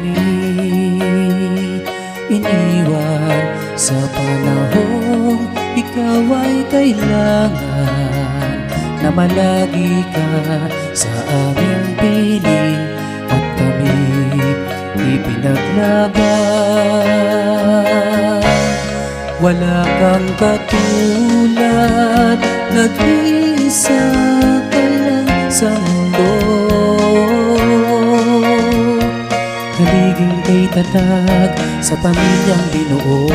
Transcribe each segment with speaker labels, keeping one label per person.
Speaker 1: kami iniwan sa panahong ikaw ay kailangan na malagi ka sa aming piling at kami ipinaglaban. Wala kang katulad, nag-iisa ka lang sa mundo. Haliging kay tatag sa pamilyang binuo.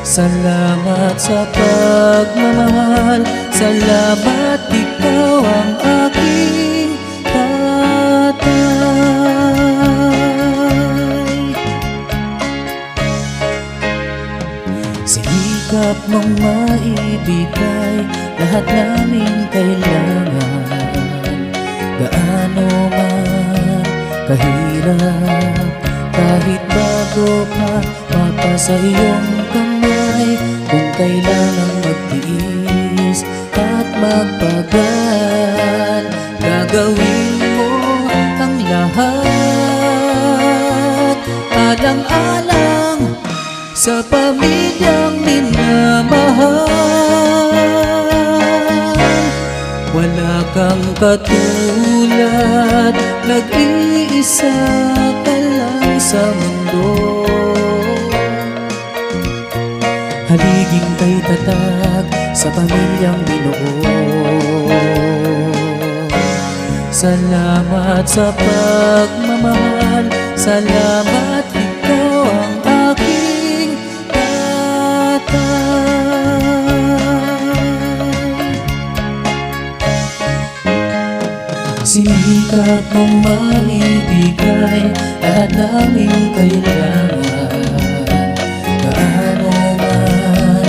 Speaker 1: Salamat sa pagmamahal, salamat ikaw ang aking tatay. Sikap mong maibigay lahat naming kailangan. Gaano man kahirap, kahit bago pa mapasa iyong kamay. Kung kailangang magtiis at magpagal, gagawin mo ang lahat, alang-alang sa pamilyang minamahal. Wala kang katulad, nag-iisa ka lang sa mundo. Haliging kay tatag sa pamilyang binuo. Salamat sa pagmamahal, salamat ikaw ang aking tatay. Sinikap mong maibigay lahat naming kailangan. Gaano man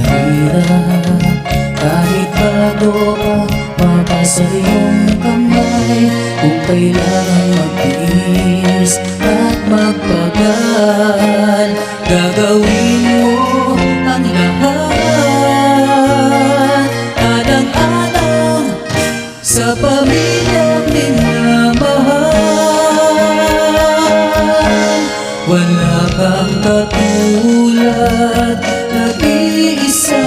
Speaker 1: kahirap, kahit bago pa mapasa iyong kamay. Kung kailangan magtiis at magpagal, gagawin mo ang lahat, alang-alang sa pamilyang minamahal. Wala kang katulad, nag-iisa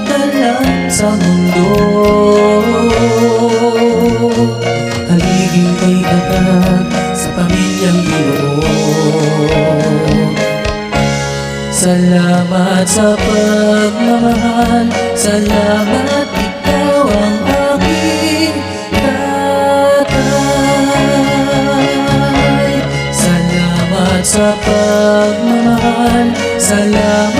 Speaker 1: ka lang sa mundo. Haliging kay tatag sa pamilyang binuo. Salamat sa pagmamahal, salamat ikaw ang aking tatay. Salamat sa pagmamahal, salamat